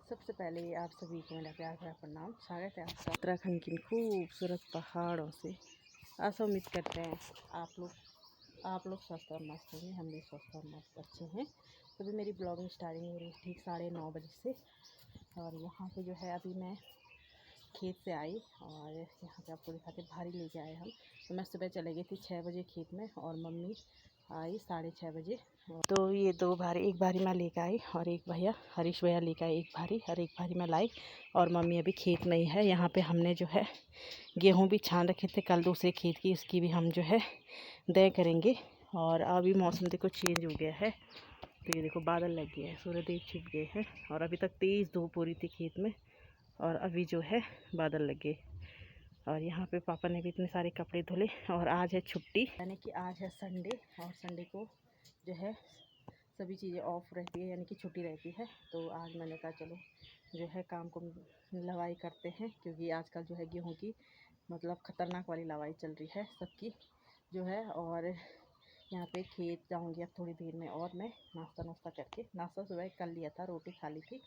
सबसे पहले आप सभी को मेरा प्यार भरा प्रणाम। स्वागत है आपका उत्तराखंड की खूबसूरत पहाड़ों से। आशा उम्मीद करते हैं आप लोग स्वस्थ और मस्त होंगे। हम भी स्वस्थ और मस्त अच्छे हैं। तो अभी मेरी ब्लॉगिंग स्टार्टिंग हो रही है ठीक 9:30 बजे से। और यहाँ पे जो है अभी मैं खेत से आई और यहाँ पे आपको दिखाते भारी लेके आए हम। तो मैं सुबह चले गई थी 6 बजे खेत में और मम्मी आई 6:30 बजे। तो ये एक भारी मैं लेकर आई और एक भैया हरीश भैया लेकर आए एक भारी और एक भारी मैं लाई। और मम्मी अभी खेत में ही है। यहाँ पे हमने जो है गेहूँ भी छान रखे थे कल दूसरे खेत की, इसकी भी हम जो है दय करेंगे। और अभी मौसम देखो चेंज हो गया है। तो ये देखो बादल लग गया है, सूर्यदेव छिप गए हैं और अभी तक तेज़ धूप हो रही थी खेत में और अभी जो है बादल लगे। और यहाँ पे पापा ने भी इतने सारे कपड़े धुले। और आज है छुट्टी, यानी कि आज है संडे और संडे को जो है सभी चीज़ें ऑफ रहती है, यानी कि छुट्टी रहती है। तो आज मैंने कहा चलो जो है काम को लवाई करते हैं, क्योंकि आजकल जो है गेहूँ की मतलब ख़तरनाक वाली लवाई चल रही है सबकी जो है। और यहाँ पे खेत जाऊँगी अब थोड़ी देर में और मैं नाश्ता करके। नाश्ता सुबह कर लिया था, रोटी खा ली थी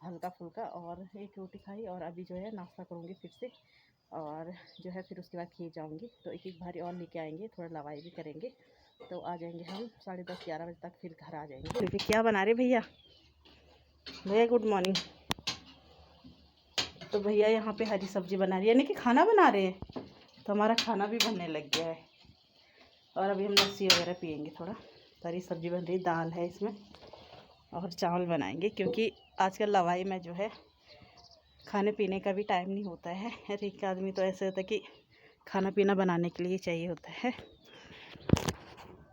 हल्का फुल्का और एक रोटी खाई। और अभी जो है नाश्ता करूँगी फिर से और जो है फिर उसके बाद खेत जाऊँगी। तो एक भारी और लेके आएंगे, थोड़ा लवाई भी करेंगे। तो आ जाएंगे हम 10:30-11 बजे तक, फिर घर आ जाएंगे। फिर क्या बना रहे भैया? भैया गुड मॉर्निंग। तो भैया यहाँ पे हरी सब्जी बना रही है, यानी कि खाना बना रहे हैं। तो हमारा खाना भी बनने लग गया है और अभी हम लस्सी वगैरह पियेंगे थोड़ा। तो हरी सब्जी बन रही, दाल है इसमें और चावल बनाएंगे, क्योंकि आजकल लवाई में जो है खाने पीने का भी टाइम नहीं होता है। हर एक आदमी तो ऐसे होता है कि खाना पीना बनाने के लिए चाहिए होता है।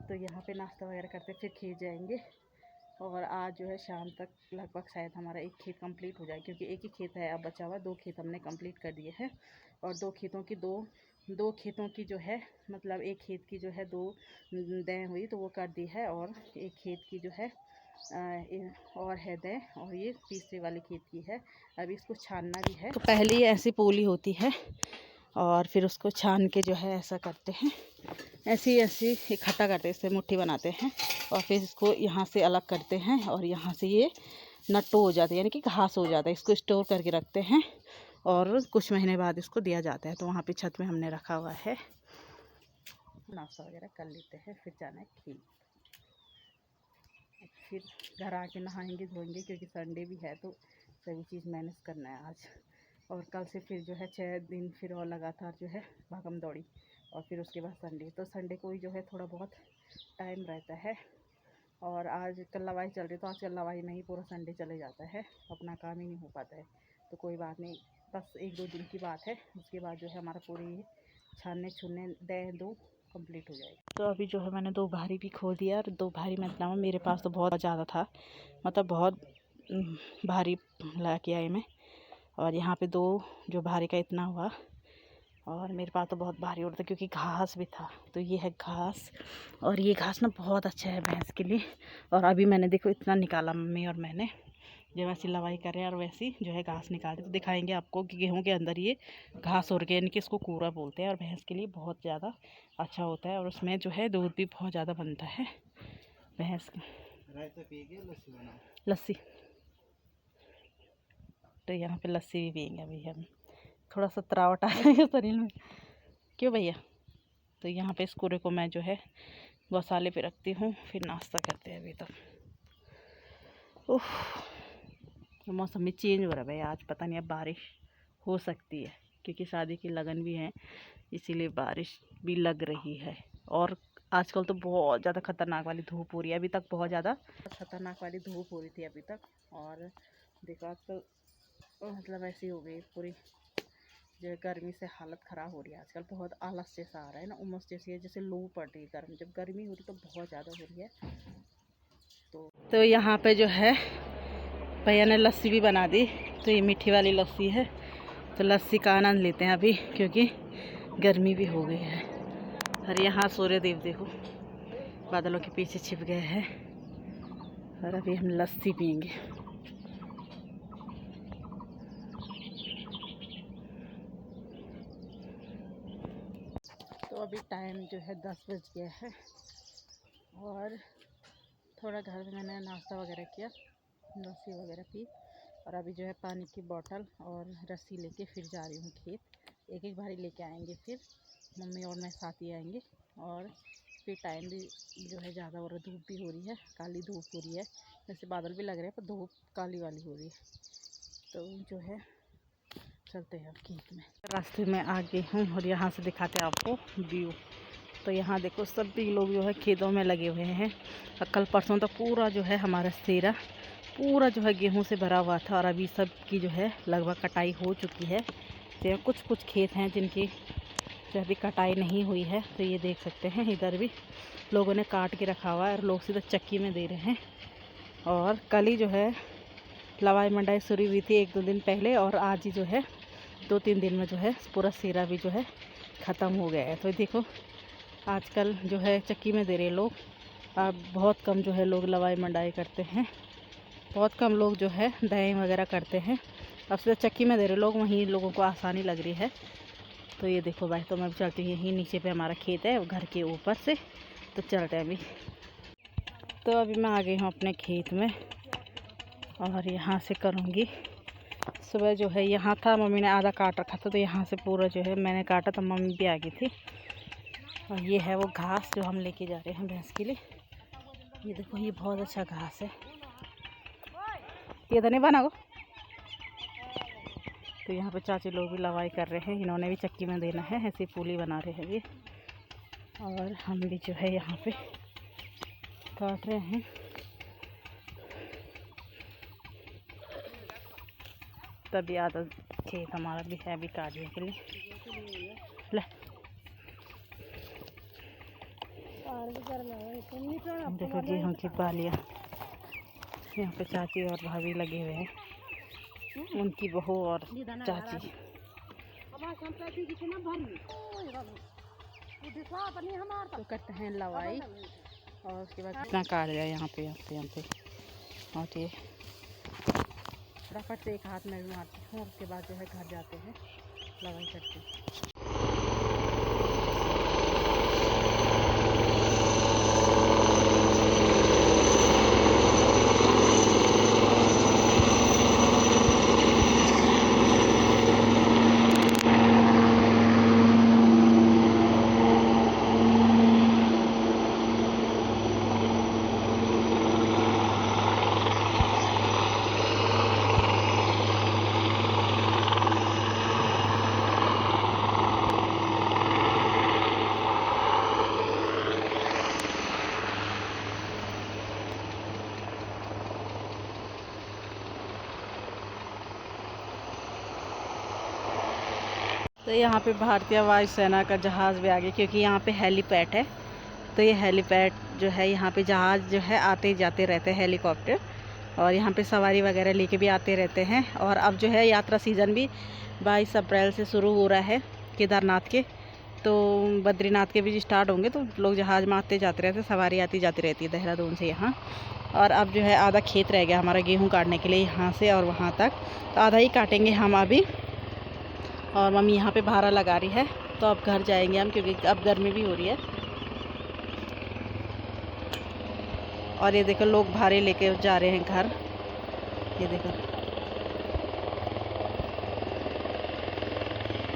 तो यहाँ पे नाश्ता वगैरह करते फिर खेत जाएंगे। और आज जो है शाम तक लगभग शायद हमारा एक खेत कंप्लीट हो जाए, क्योंकि एक ही खेत है अब बचा हुआ। 2 खेत हमने कंप्लीट कर दिए हैं और 2 खेतों की जो है मतलब एक खेत की जो है 2 दय हुई तो वो कर दी है। और एक खेत की जो है और है दय, और ये तीसरे वाले खेत की है। अभी इसको छानना भी है। तो पहले ही ऐसी पोली होती है और फिर उसको छान के जो है ऐसा करते हैं, ऐसी इकट्ठा करते हैं, इससे मुट्ठी बनाते हैं और फिर इसको यहाँ से अलग करते हैं। और यहाँ से ये नट्टो हो जाता है, यानी कि घास हो जाता है। इसको स्टोर करके रखते हैं और कुछ महीने बाद इसको दिया जाता है। तो वहाँ पे छत में हमने रखा हुआ है। नाश्ता वगैरह कर लेते हैं, फिर जाना है खेत। फिर घर आके नहाएंगे धोएंगे, क्योंकि संडे भी है तो सभी चीज़ मैनेज करना है आज। और कल से फिर जो है 6 दिन फिर और लगातार जो है भागम दौड़ी। और फिर उसके बाद संडे, तो संडे को ही जो है थोड़ा बहुत टाइम रहता है। और आज कल लवाई चल रही, तो आज कल लवाई में ही पूरा संडे चले जाता है, अपना काम ही नहीं हो पाता है। तो कोई बात नहीं, बस 1-2 दिन की बात है। उसके बाद जो है हमारा पूरी छानने छुनने दो कंप्लीट हो जाएगी। तो अभी जो है मैंने 2 भारी भी खो दिया। और 2 भारी मतलब मेरे पास तो बहुत ज़्यादा था, मतलब बहुत भारी ला के आई मैं। और यहाँ पे 2 जो भारी का इतना हुआ और मेरे पास तो बहुत भारी उड़ता, क्योंकि घास भी था। तो ये है घास और ये घास ना बहुत अच्छा है भैंस के लिए। और अभी मैंने देखो इतना निकाला, मम्मी और मैंने जब वैसी लवाई कर रहे हैं और वैसी जो है घास निकाल रहे। तो दिखाएंगे आपको कि गेहूं के अंदर ये घास हो रही है, यानी कि इसको कूड़ा बोलते हैं और भैंस के लिए बहुत ज़्यादा अच्छा होता है। और उसमें जो है दूध भी बहुत ज़्यादा बनता है भैंस का। लस्सी, तो यहाँ पे लस्सी भी पियेंगे अभी हम। थोड़ा सा तरावट आ जाएगा शरीर में, क्यों भैया? तो यहाँ पे इस कूड़े को मैं जो है गौशाले पे रखती हूँ, फिर नाश्ता करते हैं। अभी तक उफ, मौसम में चेंज हो रहा है भाई। आज पता नहीं अब बारिश हो सकती है, क्योंकि शादी की लगन भी है, इसीलिए बारिश भी लग रही है। और आजकल तो बहुत ज़्यादा ख़तरनाक वाली धूप हो रही है। अभी तक बहुत ज़्यादा ख़तरनाक वाली धूप हो रही थी अभी तक। और देखो आजकल मतलब ऐसी हो गई पूरी जो है, गर्मी से हालत ख़राब हो रही है आजकल। बहुत आलस जैसा आ रहा है ना, उमस जैसी है, जैसे लू पड़ रही है। गर्म जब गर्मी हो रही तो बहुत ज़्यादा हो रही है। तो यहाँ पे जो है भैया ने लस्सी भी बना दी। तो ये मीठी वाली लस्सी है, तो लस्सी का आनंद लेते हैं अभी, क्योंकि गर्मी भी हो गई है। और यहाँ सूर्यदेव देखो बादलों के पीछे छिप गए हैं। और अभी हम लस्सी पियेंगे। तो अभी टाइम जो है 10 बज गया है और थोड़ा घर में मैंने नाश्ता वगैरह किया, लस्सी वगैरह पी। और अभी जो है पानी की बोतल और रस्सी लेके फिर जा रही हूँ खेत। एक एक भारी लेके आएंगे, फिर मम्मी और मैं साथ ही आएंगे। और फिर टाइम भी जो है ज़्यादा हो रहा है, धूप भी हो रही है, काली धूप हो रही है। वैसे बादल भी लग रहे हैं पर धूप काली वाली हो रही है। तो जो है चलते हैं अब खेत में। रास्ते में आ गई हूँ और यहाँ से दिखाते हैं आपको व्यू। तो यहाँ देखो सभी लोग जो है खेतों में लगे हुए हैं। कल परसों तक पूरा जो है हमारा सेरा पूरा जो है गेहूं से भरा हुआ था, और अभी सब की जो है लगभग कटाई हो चुकी है। तो कुछ कुछ खेत हैं जिनकी जो अभी कटाई नहीं हुई है। तो ये देख सकते हैं इधर भी लोगों ने काट के रखा हुआ है और लोग सीधा चक्की में दे रहे हैं। और कल ही जो है लवाई मंडाई शुरू हुई थी 1-2 दिन पहले, और आज ही जो है 2-3 दिन में जो है पूरा सेरा भी जो है ख़त्म हो गया है। तो देखो आजकल जो है चक्की में दे रहे लोग। अब बहुत कम जो है लोग लवाई मंडाई करते हैं, बहुत कम लोग जो है दही वगैरह करते हैं। अब सीधा चक्की में दे रहे लोग, वहीं लोगों को आसानी लग रही है। तो ये देखो भाई, तो मैं भी चलती हूँ, यहीं नीचे पे हमारा खेत है घर के ऊपर से। तो चलते हैं अभी। तो अभी मैं आ गई हूँ अपने खेत में और यहाँ से करूँगी। सुबह जो है यहाँ था, मम्मी ने आधा काट रखा था, तो यहाँ से पूरा जो है मैंने काटा, तो मम्मी भी आ गई थी। और ये है वो घास जो हम लेके जा रहे हैं भैंस के लिए। ये देखो ये बहुत अच्छा घास है, ये तो नहीं बना को। तो यहाँ पे चाची लोग भी लवाई कर रहे हैं, इन्होंने भी चक्की में देना है, ऐसी पूली बना रहे हैं ये। और हम भी जो है यहाँ पे काट रहे हैं। तभी आधा खेत हमारा भी है अभी काटने के लिए। ले देखो गेहूँ की बालियाँ, यहाँ पे चाची और भाभी लगे हुए हैं, उनकी बहू और चाची। तो करते हैं लवाई और उसके बाद कितना काट गया यहाँ पे और ये फटाफट से एक हाथ में भी मारती हूँ। उसके बाद जो है घर जाते हैं लवाई करते हैं। तो यहाँ पे भारतीय वायुसेना का जहाज़ भी आ गया, क्योंकि यहाँ पे हेलीपैड है। तो ये हेलीपैड जो है, यहाँ पे जहाज़ जो है आते जाते रहते हैं, हेलीकॉप्टर, और यहाँ पे सवारी वगैरह लेके भी आते रहते हैं। और अब जो है यात्रा सीज़न भी 22 अप्रैल से शुरू हो रहा है केदारनाथ के, तो बद्रीनाथ के भी स्टार्ट होंगे। तो लोग जहाज़ में आते जाते रहते हैं, सवारी आती जाती रहती है देहरादून से यहाँ। और अब जो है आधा खेत रह गया हमारा गेहूँ काटने के लिए, यहाँ से और वहाँ तक। तो आधा ही काटेंगे हम अभी। और मम्मी यहाँ पे भारा लगा रही है, तो अब घर जाएंगे हम, क्योंकि अब गर्मी भी हो रही है। और ये देखो लोग भारे लेके जा रहे हैं घर, ये देखो।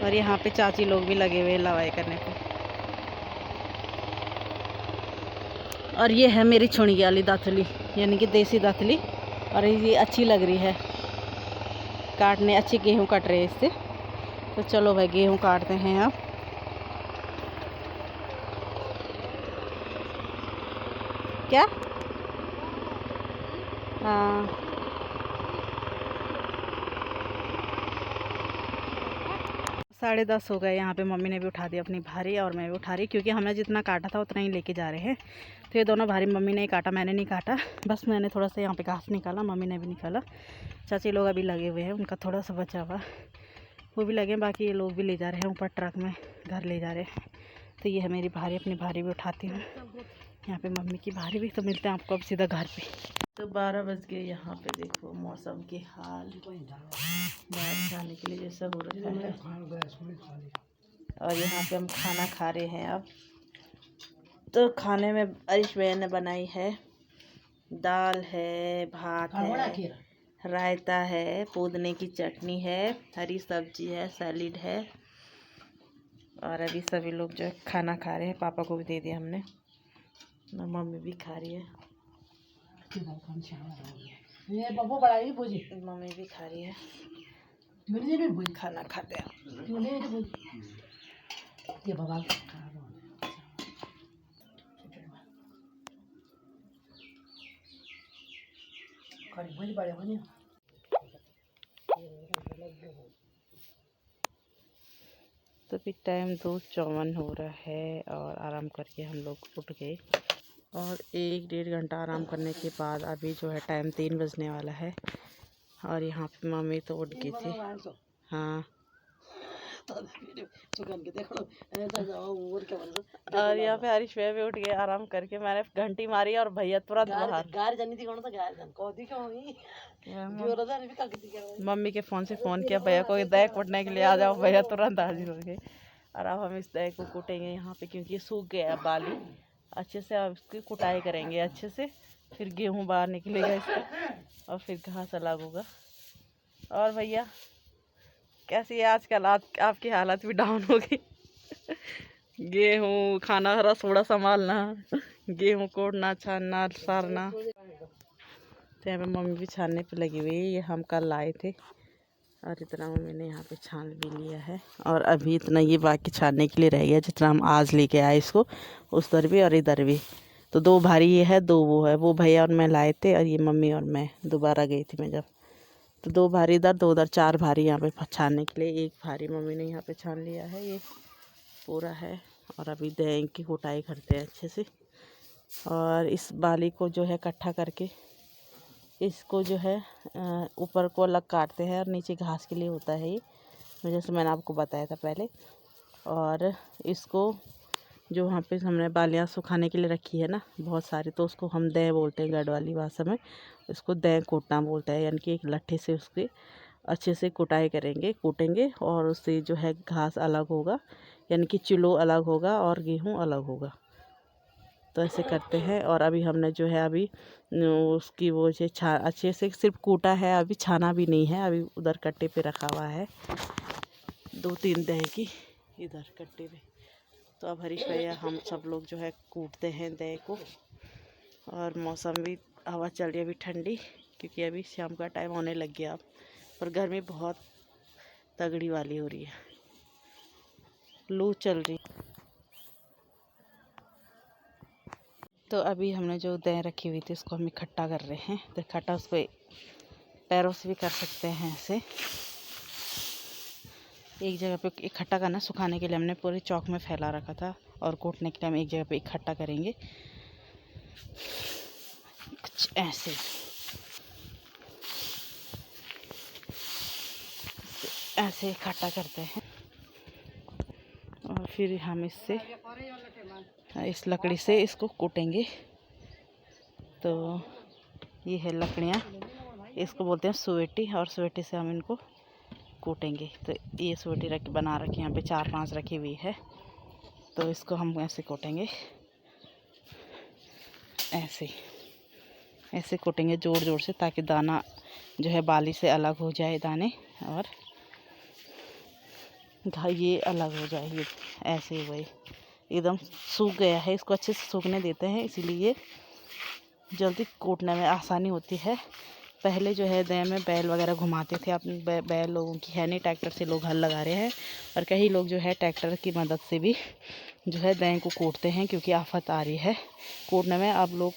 और यहाँ पे चाची लोग भी लगे हुए हैं लवाई करने पे। और ये है मेरी छुणी वाली दातली, यानी कि देसी दातली, और ये अच्छी लग रही है काटने, अच्छी गेहूँ कट रहे हैं इससे। तो चलो भाई गेहूँ काटते हैं अब। क्या? हाँ 10:30 हो गए। यहाँ पे मम्मी ने भी उठा दी अपनी भारी और मैं भी उठा रही, क्योंकि हमने जितना काटा था उतना ही लेके जा रहे हैं। तो ये दोनों भारी मम्मी ने ही काटा, मैंने नहीं काटा। बस मैंने थोड़ा सा यहाँ पे घास निकाला, मम्मी ने भी निकाला। चाची लोग अभी लगे हुए हैं, उनका थोड़ा सा बचा हुआ वो भी लगे, बाकी ये लोग भी ले जा रहे हैं ऊपर ट्रक में, घर ले जा रहे हैं। तो ये है मेरी भारी, अपनी भारी भी उठाती हूँ, यहाँ पे मम्मी की भारी भी। तो मिलते हैं आपको अब सीधा घर पे। तो 12 बज गए। यहाँ पे देखो मौसम के हाल, बाहर जाने के लिए जैसा हो रखा है। और यहाँ पे हम खाना खा रहे हैं अब। तो खाने में अरिश भैया ने बनाई है, दाल है, भात है, रायता है, पुदीने की चटनी है, हरी सब्जी है, सैलेड है। और अभी सभी लोग जो है खाना खा रहे हैं। पापा को भी दे दिया हमने, मम्मी भी खा रही है। मम्मी भी खा रही है, खाना खाते हैं। तो अभी टाइम 2:54 हो रहा है और आराम करके हम लोग उठ गए। और 1-1.5 घंटा आराम करने के बाद अभी जो है टाइम 3 बजने वाला है। और यहाँ पे मम्मी तो उठ गई थी। हाँ, और यहाँ पे हरीश भैया भी उठ गए आराम करके। मैंने घंटी मारी और भैया तुरंत बाहर। मम्मी के फ़ोन से फ़ोन किया भैया को, दही कूटने के लिए आ जाओ। भैया तुरंत हाजिर हो गए। और अब हम इस दही को कूटेंगे यहाँ पे, क्योंकि ये सूख गया है बाली अच्छे से। अब इसकी कुटाई करेंगे अच्छे से, फिर गेहूँ बाहर निकलेगा इसका और फिर घास अलग होगा। और भैया कैसी है आजकल? आपकी हालत भी डाउन हो गई। गेहूँ खाना, हरा सोड़ा संभालना, गेहूँ कोड़ना, छानना, सारना। तो यहाँ पे मम्मी भी छानने पे लगी हुई है। ये हम कल लाए थे और इतना मम्मी ने यहाँ पे छान भी लिया है। और अभी इतना ये बाकी छानने के लिए रह गया, जितना हम आज लेके आए इसको, उस दर भी और इधर भी। तो 2 भारी ये है, 2 वो है। वो भैया और मैं लाए थे और ये मम्मी और मैं दोबारा गई थी मैं जब। तो 2 भारी इधर, 2 उधर, 4 भारी यहाँ पे छानने के लिए। 1 भारी मम्मी ने यहाँ पे छान लिया है, ये पूरा है। और अभी दही की कुटाई करते हैं अच्छे से। और इस बाली को जो है इकट्ठा करके इसको जो है ऊपर को अलग काटते हैं और नीचे घास के लिए होता है ये, जैसे मैंने आपको बताया था पहले। और इसको जो वहाँ पे हमने बालियाँ सुखाने के लिए रखी है ना बहुत सारी, तो उसको हम दह बोलते हैं गढ़ वाली भाषा में। इसको दह कूटना बोलते हैं, यानी कि एक लट्ठे से उसके अच्छे से कुटाई करेंगे, कूटेंगे। और उससे जो है घास अलग होगा, यानी कि चिलो अलग होगा और गेहूँ अलग होगा। तो ऐसे करते हैं। और अभी हमने जो है अभी उसकी वो से अच्छे से सिर्फ कूटा है, अभी छाना भी नहीं है। अभी उधर कट्टे पे रखा हुआ है 2-3 दही की इधर कट्टे पे। तो अब हरीश भैया हम सब लोग जो है कूटते हैं दही को। और मौसम भी, हवा चल रही है अभी ठंडी, क्योंकि अभी शाम का टाइम होने लग गया अब। पर गर्मी बहुत तगड़ी वाली हो रही है, लू चल रही। तो अभी हमने जो दही रखी हुई थी उसको हम इकट्ठा कर रहे हैं। तो इकट्ठा उसको पैरों से भी कर सकते हैं ऐसे। एक जगह पे इकट्ठा करना, सुखाने के लिए हमने पूरे चौक में फैला रखा था, और कूटने के लिए हम एक जगह पे इकट्ठा करेंगे कुछ ऐसे। ऐसे इकट्ठा करते हैं और फिर हम इससे, इस लकड़ी से इसको कूटेंगे। तो ये है लकड़ियाँ, इसको बोलते हैं सुवेटी, और सुवेटी से हम इनको कूटेंगे। तो ये सुवेटी बना रखी यहाँ पे 4-5 रखी हुई है। तो इसको हम ऐसे कूटेंगे, ऐसे ऐसे कूटेंगे जोर जोर से, ताकि दाना जो है बाली से अलग हो जाए दाने, और ये अलग हो जाए। ये ऐसे वही एकदम सूख गया है, इसको अच्छे से सूखने देते हैं, इसीलिए जल्दी कूटने में आसानी होती है। पहले जो है दह में बैल वगैरह घुमाते थे, अब बैल लोगों की है नहीं, ट्रैक्टर से लोग हल लगा रहे हैं। और कई लोग जो है ट्रैक्टर की मदद से भी जो है दह को कूटते हैं, क्योंकि आफत आ रही है कूटने में। अब लोग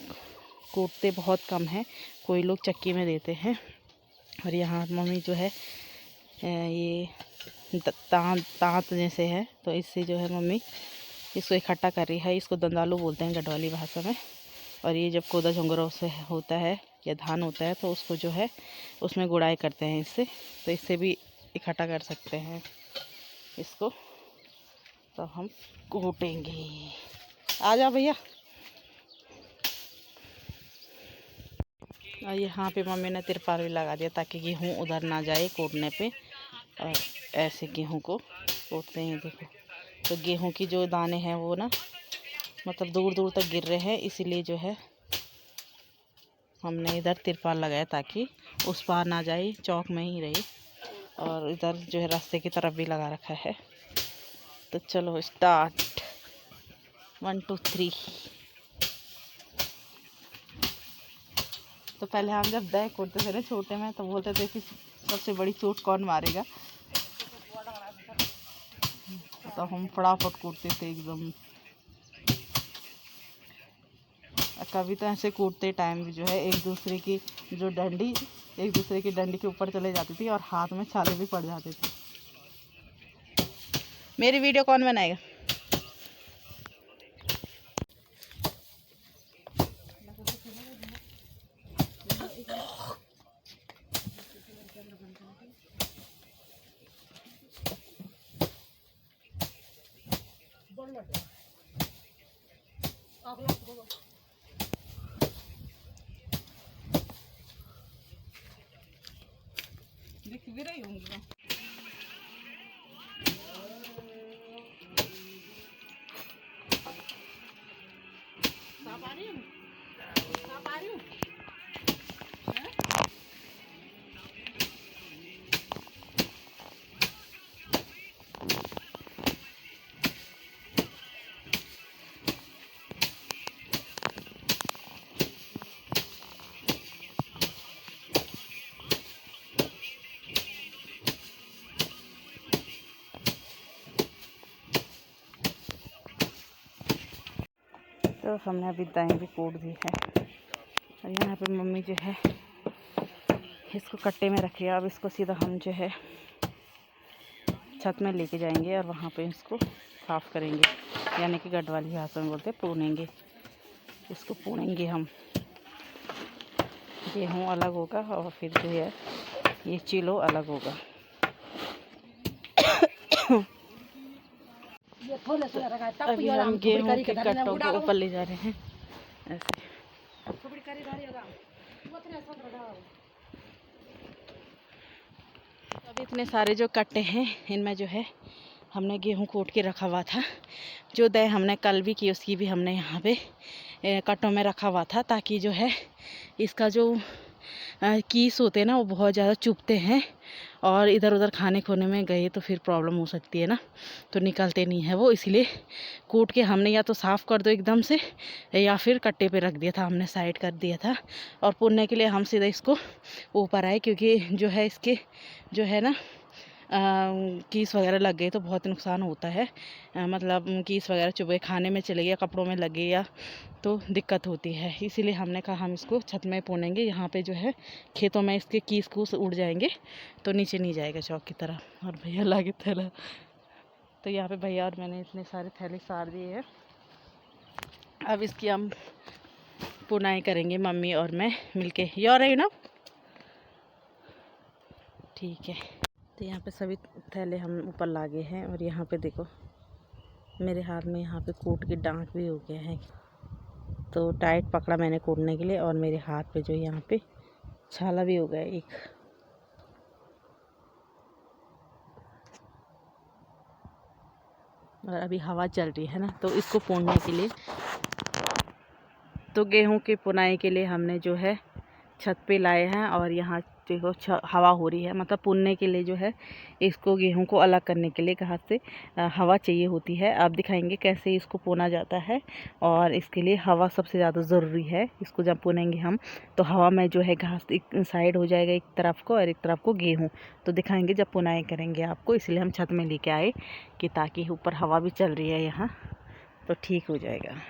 कूटते बहुत कम हैं, कोई लोग चक्की में देते हैं। और यहाँ मम्मी जो है ये तांत जैसे है, तो इससे जो है मम्मी इसको इकट्ठा कर रही है। इसको दंदालू बोलते हैं गढ़वाली भाषा में। और ये जब कोदा झुंगरा से होता है या धान होता है, तो उसको जो है उसमें गुड़ाई करते हैं इससे। तो इससे भी इकट्ठा कर सकते हैं इसको। तो हम कूटेंगे, आ जाओ भैया। और यहाँ पे मम्मी ने तिरपाल भी लगा दिया, ताकि गेहूँ उधर ना जाए कूटने पे। और ऐसे गेहूँ को कूटते हैं, देखो। तो गेहूँ की जो दाने हैं वो ना मतलब दूर दूर तक गिर रहे हैं, इसीलिए जो है हमने इधर तिरपाल लगाया ताकि उस पार ना जाए, चौक में ही रही। और इधर जो है रास्ते की तरफ भी लगा रखा है। तो चलो स्टार्ट, 1 2 3। तो पहले हम जब दह कूटते थे ना छोटे में, तो बोलते थे कि सबसे बड़ी चोट कौन मारेगा। तो हम फटाफट कूटते थे एकदम। कभी तो ऐसे कूटते टाइम भी जो है एक दूसरे की डंडी के ऊपर चले जाती थी और हाथ में छाले भी पड़ जाते थे। मेरी वीडियो कौन बनाएगा? दिख भी रही होंगी। तो हमने अभी दाएं भी कूट दी है। और यहाँ पे मम्मी जो है इसको कट्टे में रखी है। अब इसको सीधा हम जो है छत में लेके जाएंगे और वहाँ पे इसको साफ़ करेंगे, यानी कि गढ़ वाली भाषा में बोलते हैं पूनेंगे। इसको पूनेंगे हम। गेहूँ अलग होगा और फिर जो है ये चिलो अलग होगा। अभी हम गेहूँ के कट्टों को ऊपर ले जा रहे हैं ऐसे। अभी इतने सारे जो कट्टे हैं इनमें जो है हमने गेहूँ कूट के रखा हुआ था। जो दह हमने कल भी की उसकी भी हमने यहाँ पे कट्टों में रखा हुआ था, ताकि जो है इसका जो कीस होते हैं ना वो बहुत ज़्यादा चुभते हैं और इधर उधर खाने खोने में गए तो फिर प्रॉब्लम हो सकती है ना, तो निकलते नहीं है वो। इसलिए कूट के हमने या तो साफ़ कर दो एकदम से या फिर कट्टे पे रख दिया था, हमने साइड कर दिया था। और पुनने के लिए हम सीधा इसको ऊपर आए, क्योंकि जो है इसके जो है ना कीस वगैरह लग गए तो बहुत नुकसान होता है। मतलब कीस वगैरह चुभे, खाने में चले गया, कपड़ों में लगे या तो दिक्कत होती है। इसीलिए हमने कहा हम इसको छत में पूनेंगे। यहाँ पे जो है खेतों में इसके कीस कूस उड़ जाएंगे तो नीचे नहीं जाएगा चौक की तरह। और भैया लागे थैला, तो यहाँ पे भैया और मैंने इतने सारे थैले सार दिए हैं। अब इसकी हम पुनाई करेंगे मम्मी और मैं मिलके। यू रही ना? ठीक है। तो यहाँ पे सभी थैले हम ऊपर लागे हैं और यहाँ पे देखो मेरे हाथ में यहाँ पे कूट की डांट भी हो गया है। तो टाइट पकड़ा मैंने कूटने के लिए और मेरे हाथ पे जो यहाँ पे छाला भी हो गया एक। और अभी हवा चल रही है ना, तो इसको पूनने के लिए, तो गेहूं की पुनाई के लिए हमने जो है छत पे लाए हैं। और यहाँ देखो हवा हो रही है, मतलब पुनने के लिए जो है इसको गेहूं को अलग करने के लिए घास से हवा चाहिए होती है। आप दिखाएंगे कैसे इसको पुना जाता है। और इसके लिए हवा सबसे ज़्यादा ज़रूरी है। इसको जब पुनेंगे हम तो हवा में जो है घास एक साइड हो जाएगा एक तरफ को और एक तरफ को गेहूँ। तो दिखाएंगे जब पुनाई करेंगे आपको, इसलिए हम छत में लेके आए कि ताकि ऊपर हवा भी चल रही है यहाँ तो ठीक हो जाएगा।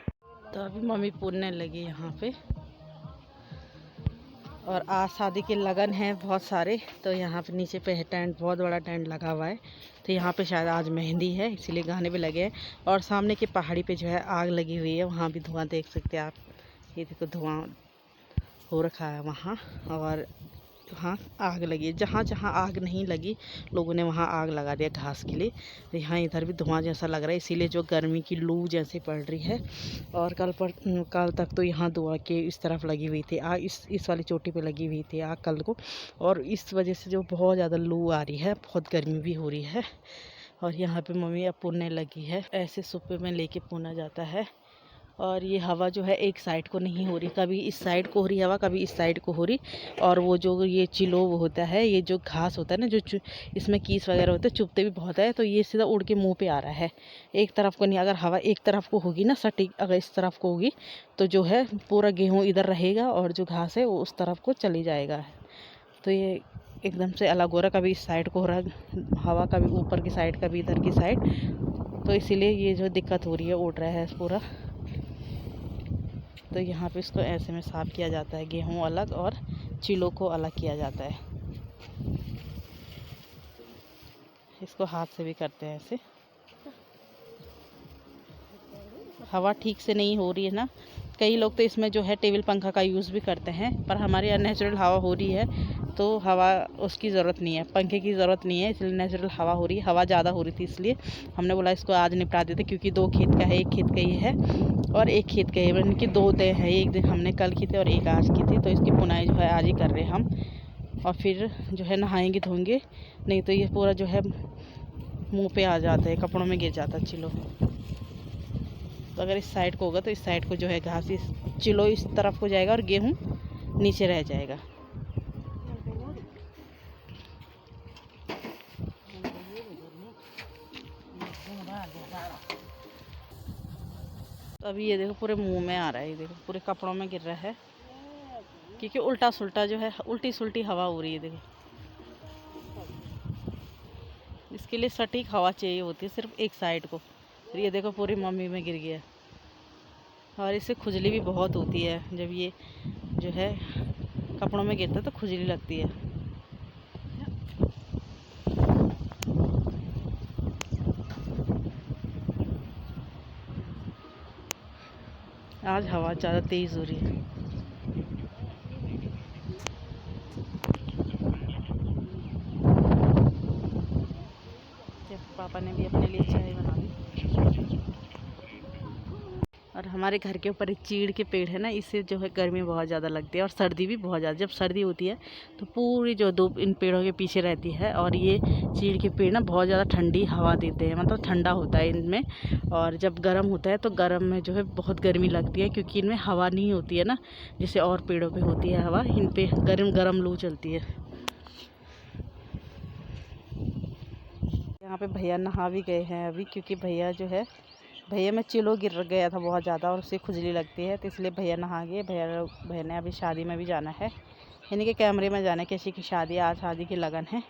तो अभी मम्मी पुनने लगी यहाँ पे। और आज शादी के लगन हैं बहुत सारे, तो यहाँ पे नीचे पे टेंट, बहुत बड़ा टेंट लगा हुआ है। तो यहाँ पे शायद आज मेहंदी है, इसीलिए गाने भी लगे हैं। और सामने की पहाड़ी पे जो है आग लगी हुई है, वहाँ भी धुआं देख सकते हैं आप। ये देखो धुआं हो रखा है वहाँ। और वहाँ आग लगी है, जहाँ जहाँ आग नहीं लगी लोगों ने वहाँ आग लगा दिया घास के लिए। तो यहाँ इधर भी धुआं जैसा लग रहा है, इसीलिए जो गर्मी की लू जैसे पड़ रही है। और कल तक तो यहाँ धुआं के इस तरफ लगी हुई थी आग, इस वाली चोटी पे लगी हुई थी आग कल को। और इस वजह से जो बहुत ज़्यादा लू आ रही है, बहुत गर्मी भी हो रही है। और यहाँ पर मम्मी अब पुनने लगी है, ऐसे सुपे में लेके पुना जाता है। और ये हवा जो है एक साइड को नहीं हो रही, कभी इस साइड को हो रही हवा, कभी इस साइड को हो रही। और वो जो ये चिलो होता है, ये जो घास होता है ना, जो इसमें कीस वगैरह होते हैं, चुभते भी बहुत है, तो ये सीधा उड़ के मुंह पे आ रहा है, एक तरफ को नहीं। अगर हवा एक तरफ को होगी ना सटीक, अगर इस तरफ को होगी तो जो है पूरा गेहूँ इधर रहेगा और जो घास है वो उस तरफ को चली जाएगा। तो ये एकदम से अलग हो रहा, कभी इस साइड को हो रहा हवा, कभी ऊपर की साइड, कभी इधर की साइड। तो इसीलिए ये जो दिक्कत हो रही है, उड़ रहा है पूरा। तो यहाँ पे इसको ऐसे में साफ़ किया जाता है, गेहूँ अलग और चिलो को अलग किया जाता है। इसको हाथ से भी करते हैं ऐसे। हवा ठीक से नहीं हो रही है ना, कई लोग तो इसमें जो है टेबल पंखा का यूज़ भी करते हैं, पर हमारे यहाँ नेचुरल हवा हो रही है, तो हवा उसकी ज़रूरत नहीं है, पंखे की ज़रूरत नहीं है, इसलिए नेचुरल हवा हो रही है। हवा ज़्यादा हो रही थी इसलिए हमने बोला इसको आज निपटा देते, क्योंकि 2 खेत का है, एक खेत का ये है और एक खेत का है, यानी कि 2 डे है, एक दिन हमने कल की थी और एक आज की थी। तो इसकी पुनाई जो है आज ही कर रहे हैं हम, और फिर जो है नहाएंगे धोएंगे, नहीं तो ये पूरा जो है मुँह पे आ जाता है, कपड़ों में गिर जाता है चिलो। तो अगर इस साइड को होगा तो इस साइड को जो है घास, इस चिलो इस तरफ को जाएगा और गेहूँ नीचे रह जाएगा। तो अभी ये देखो पूरे मुंह में आ रहा है, ये देखो पूरे कपड़ों में गिर रहा है, क्योंकि उल्टा सुल्टा जो है, उल्टी सुल्टी हवा हो रही है। देखो इसके लिए सटीक हवा चाहिए होती है, सिर्फ एक साइड को। ये देखो पूरी मम्मी में गिर गया। और इससे खुजली भी बहुत होती है, जब ये जो है कपड़ों में गिरता है तो खुजली लगती है। आज हवा ज़्यादा तेज़ हो रही है। पापा ने भी अपने लिए चाय बना दी। और हमारे घर के ऊपर एक चीड़ के पेड़ है ना, इससे जो है गर्मी बहुत ज़्यादा लगती है और सर्दी भी बहुत ज़्यादा। जब सर्दी होती है तो पूरी जो धूप इन पेड़ों के पीछे रहती है, और ये चीड़ के पेड़ ना बहुत ज़्यादा ठंडी हवा देते हैं, मतलब ठंडा होता है इनमें। और जब गर्म होता है तो गर्म में जो है बहुत गर्मी लगती है, क्योंकि इनमें हवा नहीं होती है ना, जैसे और पेड़ों पर होती है हवा, इन पर गर्म गर्म लू चलती है। यहाँ पे भैया नहा भी गए हैं अभी, क्योंकि भैया में चिलो गिर गया था बहुत ज़्यादा और उससे खुजली लगती है, तो इसलिए भैया नहा गए। भैया ने अभी शादी में भी जाना है, इन्हीं के कैमरे में जाना है, किसी की शादी, आज शादी की लगन है,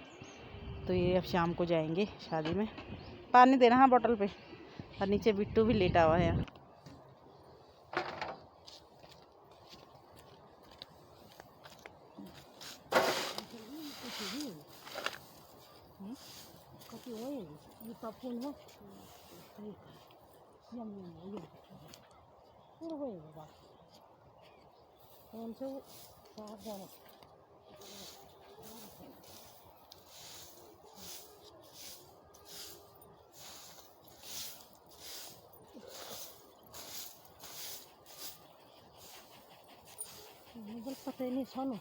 तो ये अब शाम को जाएंगे शादी में। पानी देना हाँ बोतल पे। और नीचे बिट्टू भी लेटा हुआ है। पता नहीं सानो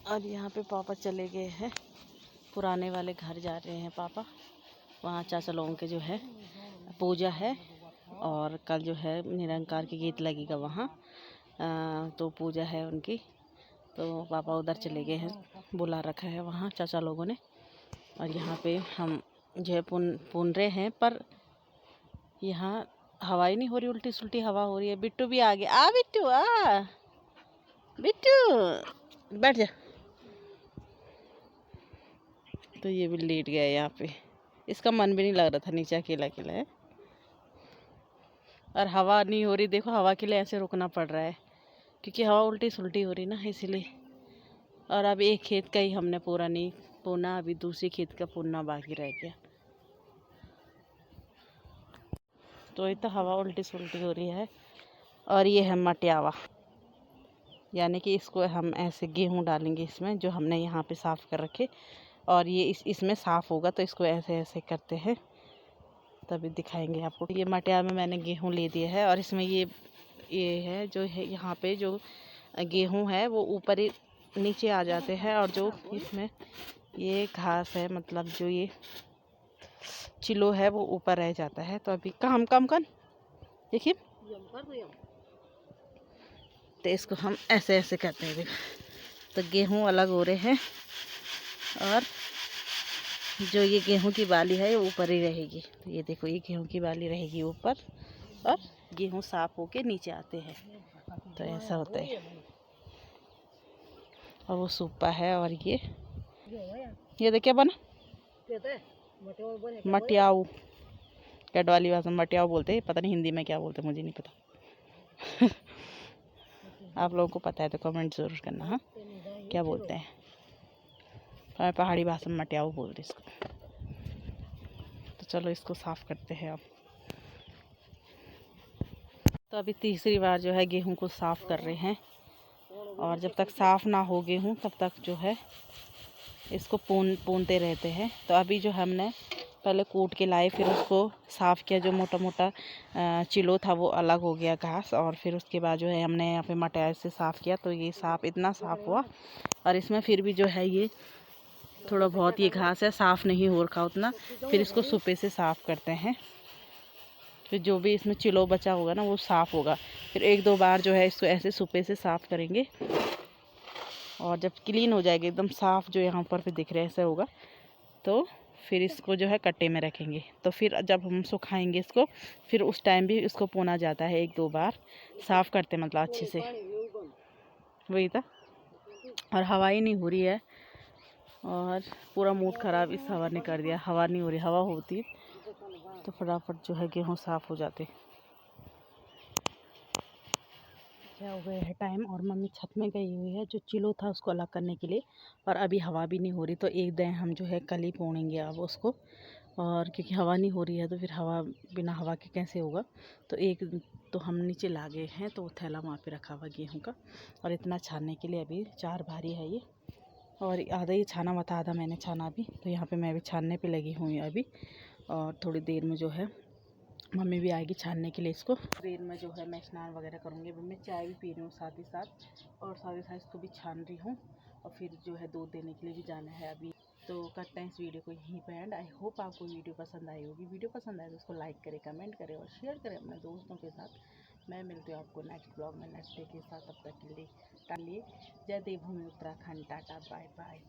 और यहाँ पे पापा चले गए हैं, पुराने वाले घर जा रहे हैं पापा। वहाँ चाचा लोगों के जो है पूजा है, और कल जो है निरंकार की गीत लगेगा वहाँ, तो पूजा है उनकी, तो पापा उधर चले गए हैं, बुला रखा है वहाँ चाचा लोगों ने। और यहाँ पे हम जो है पुन रहे हैं, पर यहाँ हवा ही नहीं हो रही, उल्टी सुल्टी हवा हो रही है। बिट्टू भी आ गया, आ बिट्टू आ, बिट्टू बैठ जा। तो ये भी लेट गया यहाँ पे, इसका मन भी नहीं लग रहा था, नीचे अकेला अकेला है। और हवा नहीं हो रही, देखो हवा के लिए ऐसे रुकना पड़ रहा है, क्योंकि हवा उल्टी सुल्टी हो रही ना, इसीलिए। और अब एक खेत का ही हमने पूरा नहीं पुना, अभी दूसरी खेत का पुनना बाकी रह गया। तो ये तो हवा उल्टी सुल्टी हो रही है। और ये है मटियावा, यानी कि इसको हम ऐसे गेहूँ डालेंगे इसमें, जो हमने यहाँ पे साफ़ कर रखे, और ये इसमें साफ़ होगा। तो इसको ऐसे ऐसे करते हैं तभी दिखाएंगे आपको। ये मटिया में मैंने गेहूँ ले दिया है और इसमें ये है जो है यहाँ पे जो गेहूँ है वो ऊपर ही नीचे आ जाते हैं और जो इसमें ये घास है मतलब जो ये चिलो है वो ऊपर रह जाता है। तो अभी काम कम कर देखिए, तो इसको हम ऐसे ऐसे करते हैं। देखो तो गेहूँ अलग हो रहे हैं और जो ये गेहूं की बाली है वो ऊपर ही रहेगी। तो ये देखो ये गेहूं की बाली रहेगी ऊपर और गेहूं साफ होके नीचे आते हैं। तो ऐसा होता है। और वो सूपा है और ये देखिए बना मटियाऊ, गढ़वाली भाषा में मटियाऊ बोलते हैं, पता नहीं हिंदी में क्या बोलते हैं, मुझे नहीं पता। आप लोगों को पता है तो कमेंट ज़रूर करना। हाँ क्या बोलते हैं, तो मैं पहाड़ी भाषा में मटियाऊ बोलते इसको। तो चलो इसको साफ़ करते हैं अब। तो अभी तीसरी बार जो है गेहूं को साफ़ कर रहे हैं और जब तक साफ़ ना हो गेहूं तब तक जो है इसको पूनते रहते हैं। तो अभी जो हमने पहले कूट के लाए फिर उसको साफ़ किया, जो मोटा मोटा चिलो था वो अलग हो गया घास, और फिर उसके बाद जो है हमने यहाँ पे मटियार से साफ़ किया। तो ये इतना साफ़ हुआ और इसमें फिर भी जो है ये थोड़ा बहुत ये घास है, साफ़ नहीं हो रखा उतना। फिर इसको सुपे से साफ़ करते हैं, फिर जो भी इसमें चिलो बचा होगा ना वो साफ़ होगा। फिर 1-2 बार जो है इसको ऐसे सुपे से साफ़ करेंगे और जब क्लीन हो जाएगा एकदम साफ़, जो यहाँ ऊपर पे दिख रहा है ऐसा होगा, तो फिर इसको जो है कट्टे में रखेंगे। तो फिर जब हम सुखाएंगे इसको फिर उस टाइम भी इसको पोना जाता है 1-2 बार साफ़ करते मतलब अच्छे से। वही था, और हवा ही नहीं हो रही है और पूरा मूड ख़राब इस हवा ने कर दिया। हवा नहीं हो रही, हवा होती तो फटाफट जो है गेहूँ साफ़ हो जाते। क्या हो गया है टाइम और मम्मी छत में गई हुई है जो चिलो था उसको अलग करने के लिए, और अभी हवा भी नहीं हो रही। तो एक दिन हम जो है कल ही पोड़ेंगे अब उसको, और क्योंकि हवा नहीं हो रही है तो फिर हवा बिना हवा के कैसे होगा। तो एक तो हम नीचे ला गए हैं, तो थैला वहाँ पे रखा हुआ गेहूँ का, और इतना छानने के लिए अभी 4 भारी है ये, और आधा ही छाना हुआ था, आधा मैंने छाना अभी। तो यहाँ पे मैं अभी छानने पे लगी हुई अभी, और थोड़ी देर में जो है मम्मी भी आएगी छानने के लिए इसको। देर में जो है मैं स्नान वगैरह करूँगी। अभी मैं चाय भी पी रही हूँ साथ ही साथ, और साथ ही साथ इसको भी छान रही हूँ, और फिर जो है दूध देने के लिए भी जाना है अभी। तो करते हैं इस वीडियो को यहीं पर एंड। आई होप आपको वीडियो पसंद आई होगी। वीडियो पसंद आए तो उसको लाइक करें, कमेंट करें और शेयर करें अपने दोस्तों के साथ। मैं मिलती हूँ आपको नेक्स्ट ब्लॉग में नेक्स्ट डे के साथ। तब तक के लिए जय देवभूमि उत्तराखंड, टाटा बाय बाय।